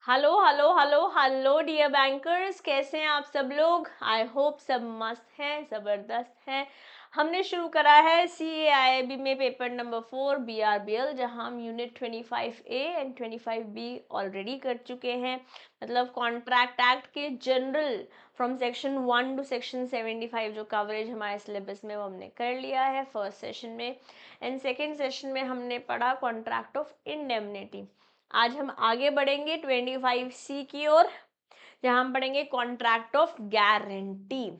Hello hello hello hello dear bankers, कैसे हैं आप सब लोग। आई होप सब मस्त हैं, ज़बरदस्त हैं। हमने शुरू करा है CAIIB में पेपर नंबर 4 BRBL, जहां हम unit 25A and 25B already कर चुके हैं। मतलब कॉन्ट्रैक्ट एक्ट के general from section 1 to section 75 जो कवरेज हमारे सिलेबस में वो हमने कर लिया है फर्स्ट सेशन में। एंड सेकेंड सेशन में हमने पढ़ा कॉन्ट्रैक्ट ऑफ इंडेमनिटी। आज हम आगे बढ़ेंगे 25C की ओर, जहां हम पढ़ेंगे कॉन्ट्रैक्ट ऑफ गारंटी।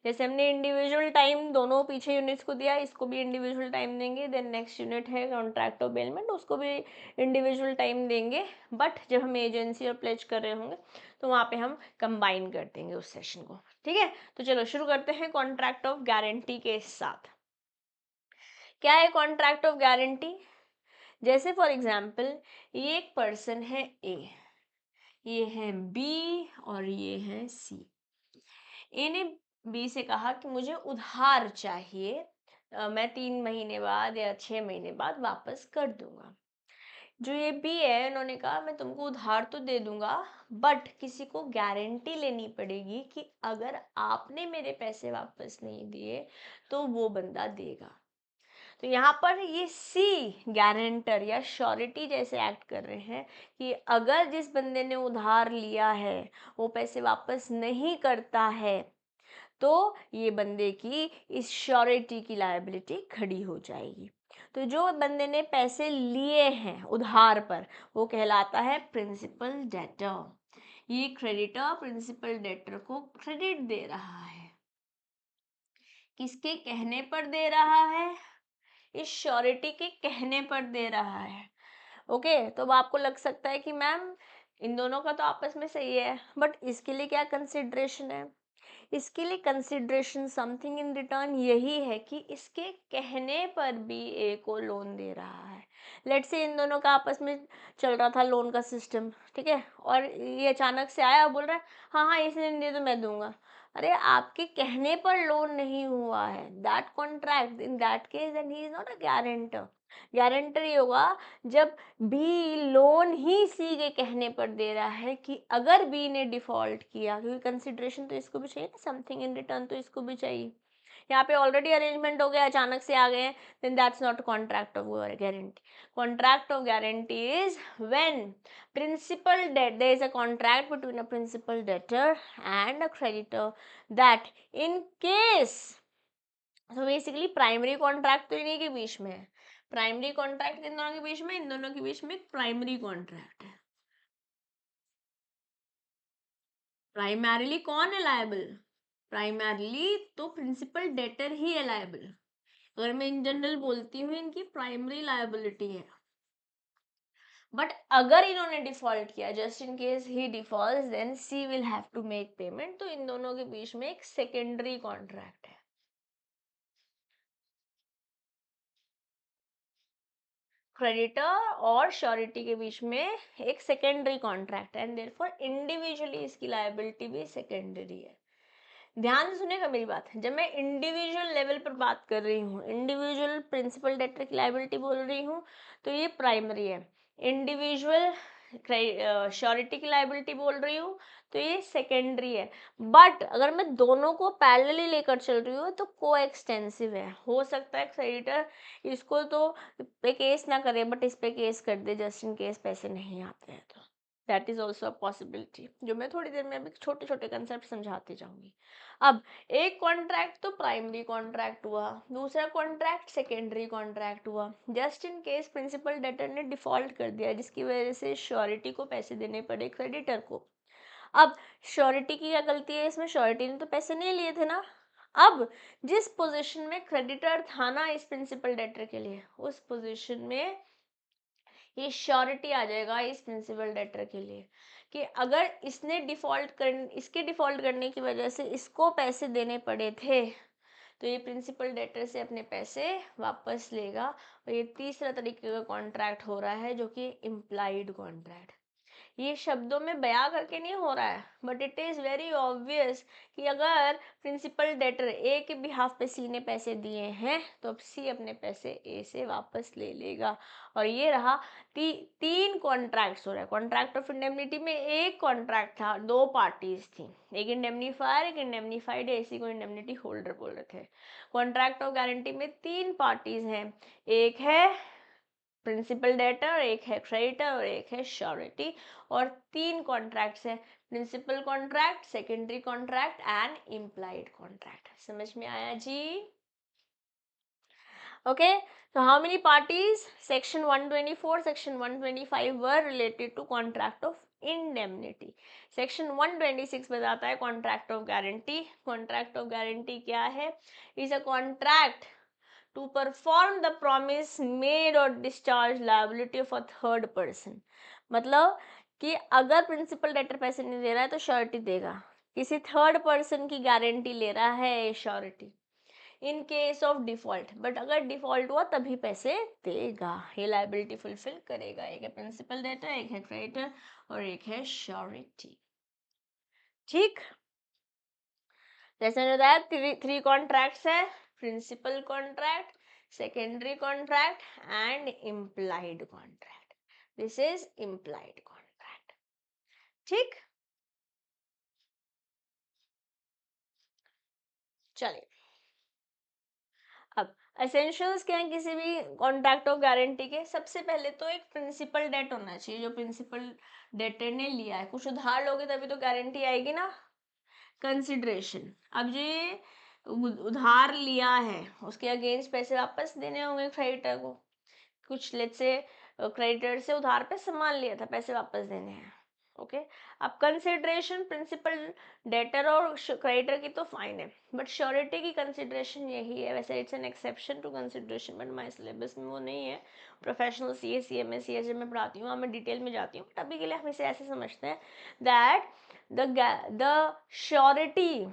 जैसे हमने इंडिविजुअल टाइम दोनों पीछे यूनिट्स को दिया, इसको भी इंडिविजुअल टाइम देंगे। देन नेक्स्ट यूनिट है कॉन्ट्रैक्ट ऑफ बेलमेंट, उसको भी इंडिविजुअल टाइम देंगे। बट जब हम एजेंसी और प्लेज कर रहे होंगे तो वहाँ पे हम कंबाइन कर देंगे उस सेशन को। ठीक है, तो चलो शुरू करते हैं कॉन्ट्रैक्ट ऑफ गारंटी के साथ। क्या है कॉन्ट्रैक्ट ऑफ गारंटी? जैसे फॉर एग्जाम्पल, ये एक पर्सन है ए, ये है बी और ये है सी। ए ने बी से कहा कि मुझे उधार चाहिए, मैं 3 महीने बाद या 6 महीने बाद वापस कर दूंगा। जो ये बी है, उन्होंने कहा मैं तुमको उधार तो दे दूंगा, बट किसी को गारंटी लेनी पड़ेगी कि अगर आपने मेरे पैसे वापस नहीं दिए तो वो बंदा देगा। तो यहाँ पर ये सी गारंटर या श्योरिटी जैसे एक्ट कर रहे हैं कि अगर जिस बंदे ने उधार लिया है वो पैसे वापस नहीं करता है तो ये बंदे की इस श्योरिटी की लायबिलिटी खड़ी हो जाएगी। तो जो बंदे ने पैसे लिए हैं उधार पर वो कहलाता है प्रिंसिपल डेटर। ये क्रेडिटर प्रिंसिपल डेटर को क्रेडिट दे रहा है। किसके कहने पर दे रहा है? इस श्योरिटी के कहने पर दे रहा है। ओके, तो अब आपको लग सकता है कि मैम इन दोनों का तो आपस में सही है, बट इसके लिए क्या कंसिडरेशन है? इसके लिए कंसिडरेशन समथिंग इन रिटर्न यही है कि इसके कहने पर भी ए को लोन दे रहा है। लेट्स से इन दोनों का आपस में चल रहा था लोन का सिस्टम, ठीक है, और ये अचानक से आया और बोल रहा है हाँ हाँ इसने दे तो मैं दूंगा। अरे आपके कहने पर लोन नहीं हुआ है, that contract in that case and he is not a guarantor. Guarantor ये होगा जब बी लोन ही सी के कहने पर दे रहा है कि अगर बी ने डिफॉल्ट किया, क्योंकि कंसिडरेशन तो इसको भी चाहिए ना, समथिंग इन रिटर्न तो इसको भी चाहिए। यहाँ पे ऑलरेडी अरेंजमेंट हो गया, अचानक से आ गए हैं, then that's not contract of guarantee. Contract of guarantee is when principal debt, there is a contract between a principal debtor and a creditor that in case, तो बेसिकली प्राइमरी कॉन्ट्रैक्ट तो इन्हीं के बीच में है। प्राइमरी कॉन्ट्रैक्ट इन दोनों के बीच में, इन दोनों के बीच में एक प्राइमरी कॉन्ट्रैक्ट है। प्राइमरीली कौन है लायबल? प्राइमरीली तो प्रिंसिपल डेटर ही है लायबल। अगर मैं इन जनरल बोलती हूँ इनकी प्राइमरी लायबिलिटी है, बट अगर इन्होंने डिफॉल्ट किया, just in case he defaults, then she will have to make payment. तो इन दोनों के बीच में एक सेकेंडरी कॉन्ट्रैक्ट है। क्रेडिटर और श्योरिटी के बीच में एक सेकेंडरी कॉन्ट्रैक्ट है, एंड देयरफॉर इंडिविजुअली इसकी लायबिलिटी भी सेकेंडरी है। ध्यान से सुनिएगा मेरी बात। जब मैं इंडिविजुअल लेवल पर बात कर रही हूँ, इंडिविजुअल प्रिंसिपल डेटर की लायबिलिटी बोल रही हूँ, तो ये प्राइमरी है। इंडिविजुअल श्योरिटी की लायबिलिटी बोल रही हूँ तो ये सेकेंडरी है। बट अगर मैं दोनों को पैरेलली लेकर चल रही हूँ तो को एक्सटेंसिव है। हो सकता है क्रेडिटर इसको तो पे केस ना करे बट इस पे केस कर दे, जस्ट इन केस पैसे नहीं आते हैं तो that is also a possibility, जो मैं थोड़ी देर में अभी छोटे छोटे कंसेप्ट समझाती जाऊंगी। अब एक कॉन्ट्रैक्ट तो प्राइमरी कॉन्ट्रैक्ट हुआ, दूसरा कॉन्ट्रैक्ट सेकेंडरी कॉन्ट्रैक्ट हुआ। Just in case principal debtor ने डिफॉल्ट कर दिया जिसकी वजह से श्योरिटी को पैसे देने पड़े क्रेडिटर को। अब श्योरिटी की क्या गलती है इसमें? श्योरिटी ने तो पैसे नहीं लिए थे ना। अब जिस पोजीशन में क्रेडिटर था ना इस प्रिंसिपल डेटर के लिए, उस पोजीशन में ये श्योरिटी आ जाएगा इस प्रिंसिपल डेटर के लिए कि अगर इसने इसके डिफॉल्ट करने की वजह से इसको पैसे देने पड़े थे तो ये प्रिंसिपल डेटर से अपने पैसे वापस लेगा। और ये तीसरा तरीके का कॉन्ट्रैक्ट हो रहा है जो कि इम्प्लाइड कॉन्ट्रैक्ट। ये शब्दों में बयां करके नहीं हो रहा है, but it is very obvious कि अगर प्रिंसिपल डेटर ए के बिहाफ पे सी ने पैसे दिए हैं तो अब सी अपने पैसे ए से वापस ले लेगा। और ये रहा तीन कॉन्ट्रैक्ट्स हो रहे हैं। कॉन्ट्रैक्ट ऑफ इंडेमनिटी में एक कॉन्ट्रैक्ट था, दो पार्टीज थी, एक इंडेमनीफायर एक इंडेमनीफाइड, इसी को इंडेमनिटी होल्डर बोल रहे थे। कॉन्ट्रैक्ट ऑफ गारंटी में तीन पार्टीज हैं, एक है प्रिंसिपल डेटर, एक है क्रेडिटर और एक है श्योरिटी। और तीन कॉन्ट्रैक्ट्स हैं, principal contract, secondary contract and implied contract. समझ में आया जी? Okay, so how many parties? Section 124, Section 125 were related to contract of indemnity. Section 126 बताता है contract of guarantee. Contract of guarantee क्या है? Is a contract to perform the promise made or discharge liability of a third person. मतलब कि अगर principal debtor पैसे नहीं दे रहा है तो श्योरिटी देगा, किसी थर्ड पर्सन की गारंटी ले रहा है surety in case of default, but अगर डिफॉल्ट हुआ तभी पैसे देगा, ये लाइबिलिटी फुलफिल करेगा। एक है प्रिंसिपल डेटर, एक है क्रेडिटर और एक है श्योरिटी। ठीक, जैसे बताया थ्री कॉन्ट्रैक्ट्स है, principal contract, secondary contract and implied contract. This is implied contract. ठीक, चलिए अब एसेंशियल्स क्या है किसी भी कॉन्ट्रैक्ट ऑफ गारंटी के? सबसे पहले तो एक प्रिंसिपल डेट होना चाहिए, जो प्रिंसिपल डेटर ने लिया है। कुछ उधार लोगे तभी तो गारंटी आएगी ना। कंसिडरेशन, अब जो ये उधार लिया है उसके अगेंस्ट पैसे वापस देने होंगे क्रेडिटर को। कुछ लेट्स से क्रेडिटर से उधार पे सामान लिया था, पैसे वापस देने हैं। ओके, अब कंसिडरेशन प्रिंसिपल डेटर और क्रेडिटर की तो फाइन है, बट श्योरिटी की कंसिडरेशन यही है। वैसे it's an exception to consideration, but my syllabus में वो नहीं है। प्रोफेशनल सीए, सीएमए, सीएचए में पढ़ाती हूँ, मैं डिटेल में जाती हूँ, बट अभी के लिए हम इसे ऐसे समझते हैं that the surety,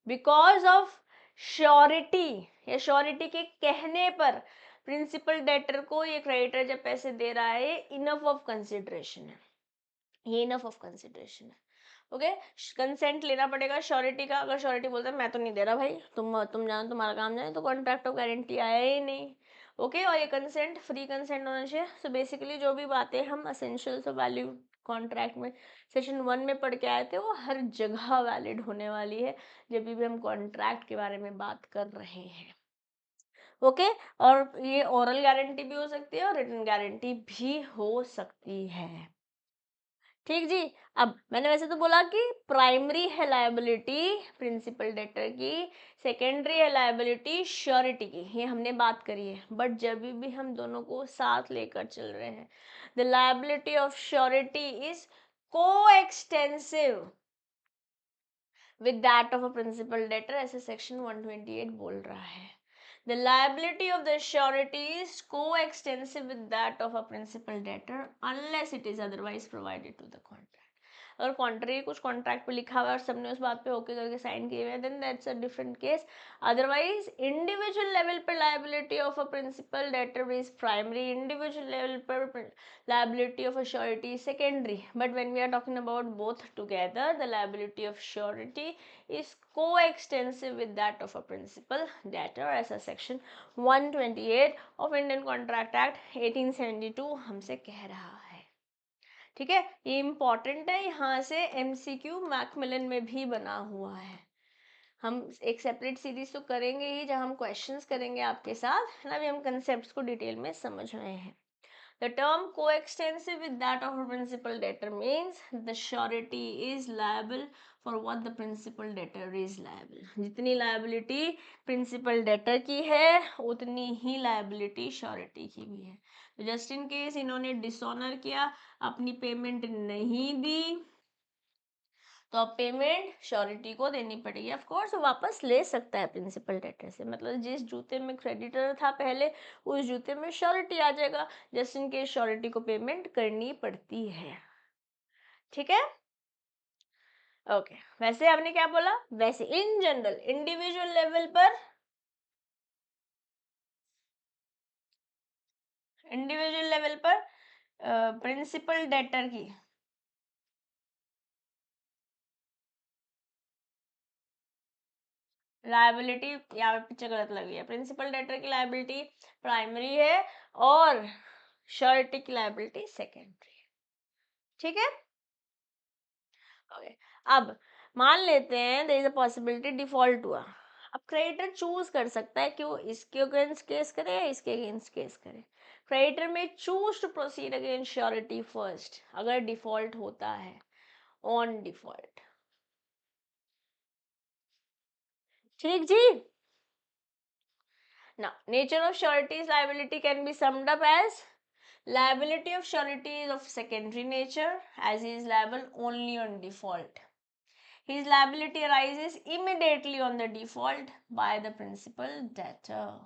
because of surety या श्योरिटी के कहने पर प्रिंसिपल डेटर को ये क्रेडिटर जब पैसे दे रहा है, इनफ ऑफ कंसिडरेशन है, ये इनफ ऑफ कंसिडरेशन है। ओके, कंसेंट लेना पड़ेगा श्योरिटी का। अगर श्योरिटी बोलता है मैं तो नहीं दे रहा भाई, तुम जानो, तुम्हारा काम जाने, तो कॉन्ट्रैक्ट ऑफ गारंटी आया ही नहीं। ओके, और ये कंसेंट फ्री कंसेंट होना चाहिए। सो बेसिकली जो भी बातें हम असेंशियल्स ऑफ वैल्यू कॉन्ट्रैक्ट में सेशन 1 में पढ़ के आए थे, वो हर जगह वैलिड होने वाली है जब भी हम कॉन्ट्रैक्ट के बारे में बात कर रहे हैं। ओके, और ये ओरल गारंटी भी हो सकती है और रिटन गारंटी भी हो सकती है। ठीक जी, अब मैंने वैसे तो बोला कि प्राइमरी है लायबिलिटी प्रिंसिपल डेटर की, सेकेंडरी है लायबिलिटी श्योरिटी की, ये हमने बात करी है। बट जब भी हम दोनों को साथ लेकर चल रहे हैं, the liability of surety is coextensive with that of a principal debtor, ऐसे सेक्शन 128 बोल रहा है। The liability of the surety is coextensive with that of a principal debtor unless it is otherwise provided to the contract. अगर कॉन्ट्री कुछ contract पे लिखा हुआ है और सबने उस बात पे ओके करके साइन किए हुए हैं, then that's a different case. Otherwise individual level पर liability of a principal debtor is primary, individual level पर liability of a surety is secondary, but when we are talking about both together, the liability of surety is coextensive with that of a principal debtor, as a section 128 of Indian Contract Act 1872 हमसे कह रहा है। ठीक है, ये important है, यहाँ से एमसीक्यू मैकमिलन में भी बना हुआ है। हम एक सेपरेट सीरीज तो करेंगे ही जहाँ हम क्वेश्चंस करेंगे आपके साथ, ना, अभी हम कंसेप्ट्स को डिटेल में समझ रहे हैं। The term coextensive with that of a principal debtor means the surety is liable for what the principal debtor is liable. जितनी liability principal debtor की है उतनी ही liability surety की भी है। तो just in case इन्होंने dishonor किया, अपनी पेमेंट नहीं दी, तो अब पेमेंट श्योरिटी को देनी पड़ेगी। ऑफ कोर्स वो वापस ले सकता है प्रिंसिपल डेटर से, मतलब जिस जूते में क्रेडिटर था पहले, उस जूते में श्योरिटी आ जाएगा, जस्ट इन केस श्योरिटी को पेमेंट करनी पड़ती है। ठीक है, ओके। वैसे आपने क्या बोला, वैसे इन जनरल इंडिविजुअल लेवल पर, इंडिविजुअल लेवल पर प्रिंसिपल डेटर की लायबिलिटी यहाँ पे पिक्चर गलत लगी है, प्रिंसिपल डेटर की लायबिलिटी प्राइमरी है और श्योरिटी की लायबिलिटी सेकेंडरी है। ठीक है, ओके। अब मान लेते हैं there is a possibility default हुआ। अब क्रेडिटर चूज कर सकता है कि वो इसके अगेंस्ट केस करे या इसके अगेंस्ट केस करे। Creditor may choose to proceed against surety first अगर डिफॉल्ट होता है, ऑन डिफॉल्ट। ठीक जी। Now, nature of surety's liability can be summed up as liability of surety is of secondary nature as he is liable only on default. His liability arises immediately on the default by the principal debtor.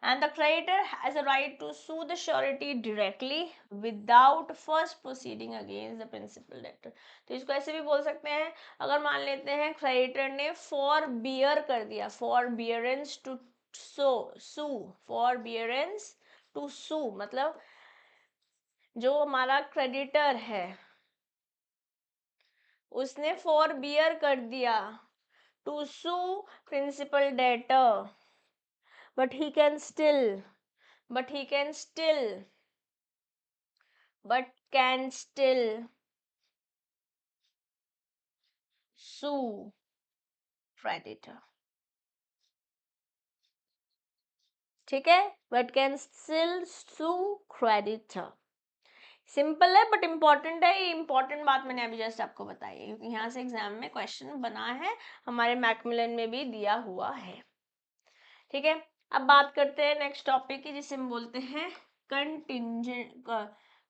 And the creditor has a right to sue the surety directly without first proceeding against the principal debtor. तो इसको ऐसे भी बोल सकते हैं, अगर मान लेते हैं क्रेडिटर ने forbear कर दिया, forbearance to sue, forbearance to sue मतलब जो हमारा क्रेडिटर है उसने forbear कर दिया to sue principal debtor, but he can still but can still sue creditor. ठीक है, but can still sue creditor. Simple है बट इम्पॉर्टेंट है, ये इम्पॉर्टेंट बात मैंने अभी जस्ट आपको बताई है क्योंकि यहाँ से एग्जाम में क्वेश्चन बना है, हमारे मैकमिलन में भी दिया हुआ है। ठीक है, अब बात करते हैं नेक्स्ट टॉपिक की जिसे हम बोलते हैं contingent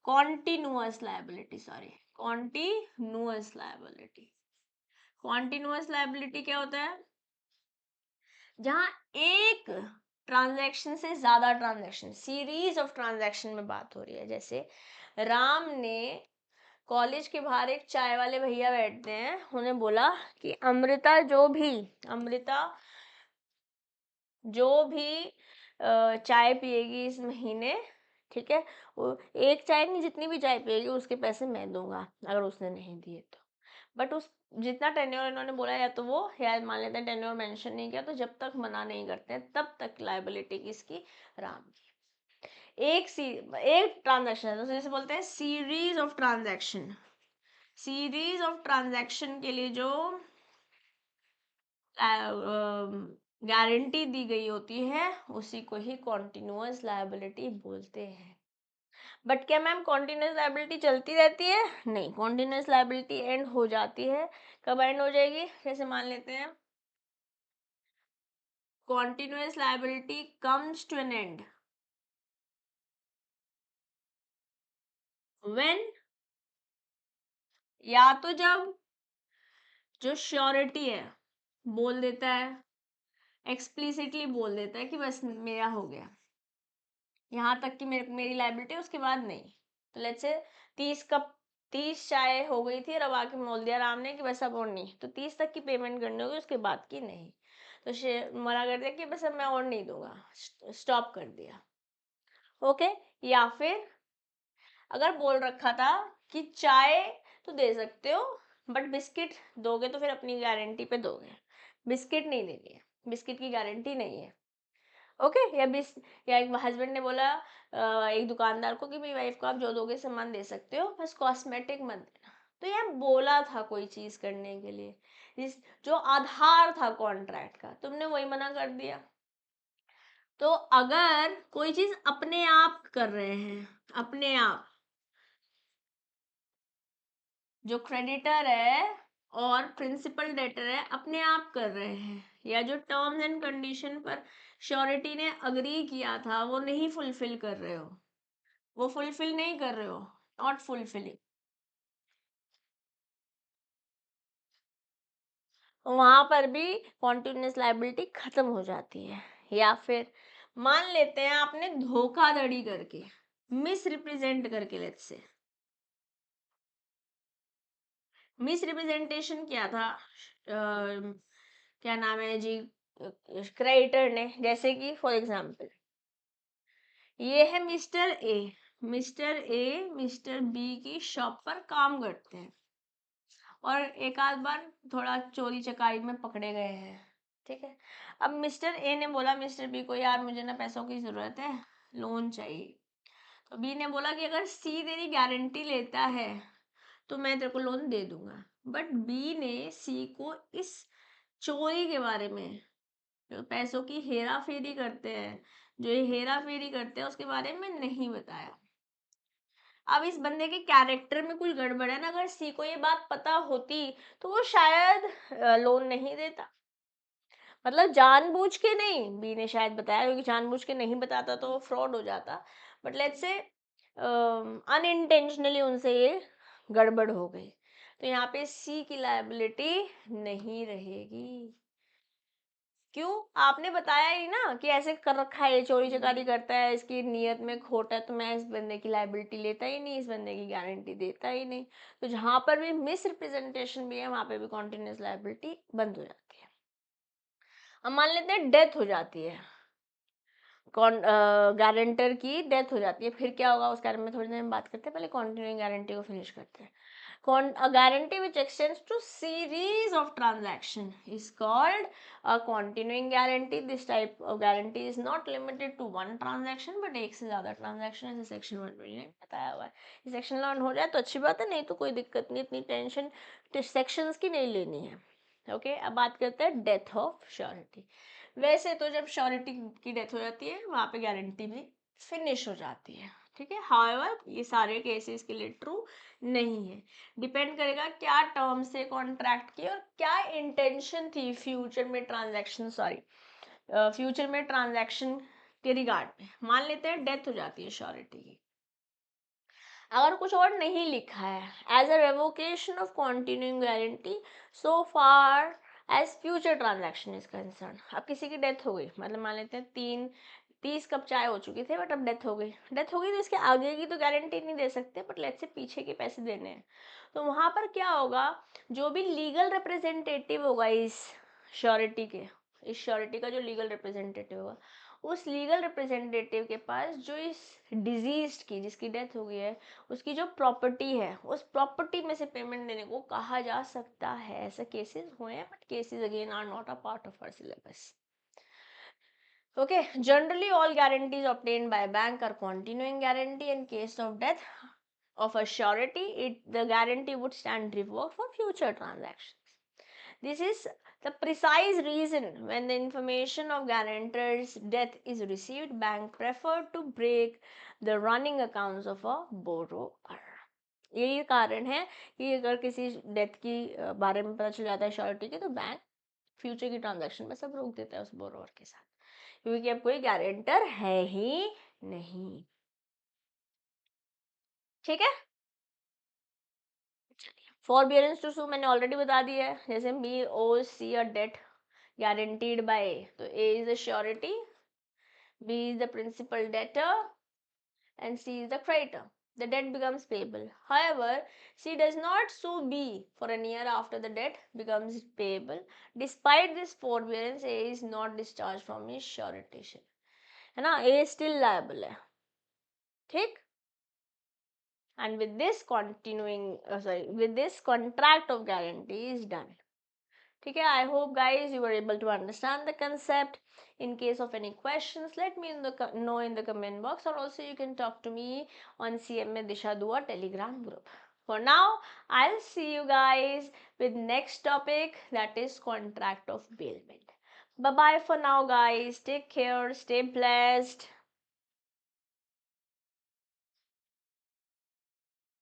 continuous liability, sorry continuous liability. Continuous liability क्या होता है? जहां एक ट्रांजैक्शन से ज्यादा ट्रांजैक्शन, सीरीज ऑफ ट्रांजैक्शन में बात हो रही है। जैसे राम ने कॉलेज के बाहर एक चाय वाले भैया बैठते हैं, उन्हें बोला कि अमृता जो भी चाय पिएगी इस महीने, ठीक है, वो एक चाय नहीं जितनी भी चाय पिएगी उसके पैसे मैं दूंगा अगर उसने नहीं दिए तो। बट उस जितना टेन्योर इन्होंने बोला या तो वो, या मान लेते हैं टेन्योर मेंशन नहीं किया, तो जब तक मना नहीं करते हैं तब तक लायबिलिटी किसकी? राम की। एक ट्रांजैक्शन है तो जैसे बोलते हैं series of transaction, series of transaction के लिए जो गारंटी दी गई होती है उसी को ही कॉन्टिन्यूअस लायबिलिटी बोलते हैं। बट क्या मैम कॉन्टिन्यूअस लायबिलिटी चलती रहती है? नहीं, कॉन्टिन्यूअस लायबिलिटी एंड हो जाती है। कब एंड हो जाएगी? जैसे मान लेते हैं continuous liability comes to an end when, या तो जब जो श्योरिटी है बोल देता है, एक्सप्लिसिटली बोल देता है कि बस मेरा हो गया, यहाँ तक कि मेरी लायबिलिटी, उसके बाद नहीं। तो लेट्स से 30 चाय हो गई थी और अब आके बोल दिया राम ने कि बस अब और नहीं, तो 30 तक की पेमेंट करनी होगी, उसके बाद की नहीं। तो मना कर दिया कि बस अब मैं और नहीं दूंगा, स्टॉप कर दिया। ओके, या फिर अगर बोल रखा था कि चाय तो दे सकते हो बट बिस्किट दोगे तो फिर अपनी गारंटी पे दोगे, बिस्किट नहीं देनी है, बिस्किट की गारंटी नहीं है। ओके, या एक हस्बैंड ने बोला एक दुकानदार को कि मेरी वाइफ को आप जो दोगे सामान दे सकते हो, बस कॉस्मेटिक मत देना। तो यार बोला था कोई चीज करने के लिए, जो आधार था कॉन्ट्रैक्ट का, तुमने वही मना कर दिया। तो अगर कोई चीज अपने आप कर रहे हैं, अपने आप, जो क्रेडिटर है और प्रिंसिपल डेटर है अपने आप कर रहे हैं, या जो टर्म्स एंड कंडीशन पर श्योरिटी ने अग्री किया था वो नहीं फुलफिल कर रहे हो, वो फुलफिल नहीं कर रहे हो, नॉट फुलफिलिंग, वहां पर भी कॉन्टिन्यूस लायबिलिटी खत्म हो जाती है। या फिर मान लेते हैं आपने धोखाधड़ी करके, मिस रिप्रेजेंट करके, लेट्स से मिस रिप्रेजेंटेशन किया था, क्या नाम है जी, क्रेडिटर ने, जैसे कि फॉर एग्जांपल ये है मिस्टर बी की शॉप पर काम करते हैं और एक आध बार थोड़ा चोरी चकारी में पकड़े गए हैं, ठीक है। अब मिस्टर ए ने बोला मिस्टर बी को, यार मुझे ना पैसों की जरूरत है, लोन चाहिए। तो बी ने बोला कि अगर सी तेरी गारंटी लेता है तो मैं तेरे को लोन दे दूंगा। बट बी ने सी को इस चोरी के बारे में, जो पैसों की हेरा फेरी करते हैं, जो ये हेरा फेरी करते हैं, उसके बारे में नहीं बताया। अब इस बंदे के कैरेक्टर में कुछ गड़बड़ है ना। अगर सी को ये बात पता होती तो वो शायद लोन नहीं देता। मतलब जानबूझ के नहीं, बी ने शायद बताया, क्योंकि जानबूझ के नहीं बताता तो वो फ्रॉड हो जाता। बट लेट्स से अनइंटेंशनली उनसे ये गड़बड़ हो गई, तो यहाँ पे सी की लायबिलिटी नहीं रहेगी। क्यों? आपने बताया ही ना कि ऐसे कर रखा है, ये चोरी चकारी करता है, इसकी नियत में खोट है, तो मैं इस बंदे की लायबिलिटी लेता ही नहीं, इस बंदे की गारंटी देता ही नहीं। तो जहां पर भी मिस रिप्रेजेंटेशन भी है, वहां पे भी कॉन्टिन्यूस लायबिलिटी बंद हो जाती है। अब मान लेते हैं डेथ हो जाती है, कौन गारंटर की डेथ हो जाती है, फिर क्या होगा उस बारे में थोड़ी देर में बात करते हैं। पहले कॉन्टिन्यूइंग गारंटी को फिनिश करते हैं। A guarantee which extends to series of transaction is called a continuing guarantee. This type of guarantee is not limited to one transaction, but एक से ज़्यादा transaction, ऐसे सेक्शन 129 बताया हुआ है। ये सेक्शन लर्न हो जाए तो अच्छी बात है, नहीं तो कोई दिक्कत नहीं, इतनी टेंशन सेक्शंस की नहीं लेनी है। ओके, अब बात करते हैं डेथ ऑफ श्योरिटी। वैसे तो जब श्योरिटी की डेथ हो जाती है वहाँ पे गारंटी भी फिनिश हो जाती है। ठीक है, हाउएवर ये सारे केसेस के लिए ट्रू नहीं है। डिपेंड करेगा क्या टर्म से कॉन्ट्रैक्ट की और क्या इंटेंशन थी फ्यूचर में ट्रांजैक्शन, फ्यूचर में ट्रांजैक्शन के रिगार्ड में। मान लेते हैं डेथ हो जाती है श्योरिटी की, अगर कुछ और नहीं लिखा है, as a revocation of continuing guarantee so far as future transaction is concern. अब किसी की डेथ हो गई, मतलब मान लेते हैं 30 कप चाय हो चुकी थे, बट अब डेथ हो गई। डेथ हो गई तो इसके आगे की तो गारंटी नहीं दे सकते, बट लेट्स से पीछे के पैसे देने हैं। तो वहां पर क्या होगा, जो भी लीगल रिप्रेजेंटेटिव होगा इस श्योरिटी के, इस श्योरिटी का जो लीगल रिप्रेजेंटेटिव होगा, उस लीगल रिप्रेजेंटेटिव के पास जो इस डिजीज की, जिसकी डेथ हो गई है, उसकी जो प्रॉपर्टी है, उस प्रॉपर्टी में से पेमेंट देने को कहा जा सकता है। ऐसे केसेस हुए हैं, but cases again are not a part of our syllabus. Okay, generally all guarantees obtained by a bank are continuing guarantee. In case of death of a surety, the guarantee would stand revoked for future transactions. This is the precise reason when the information of guarantor's death is received, bank prefer to break the running accounts of a borrower. यही कारण है कि अगर किसी death की बारे में पता चल जाता है श्योरिटी के, तो बैंक फ्यूचर की ट्रांजैक्शन में सब रोक देता है उस बोरोवर के साथ, क्योंकि अब कोई गारंटर है ही नहीं। ठीक है, फॉरबियरेंस टू सू मैंने ऑलरेडी बता दिया है। जैसे B owe C a debt guaranteed by A, तो A is the surety, B is the principal debtor, and C is the creditor. The debt becomes payable. However, C does not sue B for a year after the debt becomes payable. Despite this forbearance, A is not discharged from his surety. है ना, A still liable है। ठीक, and with this with this contract of guarantee is done. ठीक है, I hope guys you were able to understand the concept. In case of any questions, let me know in the comment box, or also you can talk to me on CMA Disha Dua Telegram group. For now, I'll see you guys with next topic, that is contract of bailment. Bye bye for now guys, take care, stay blessed.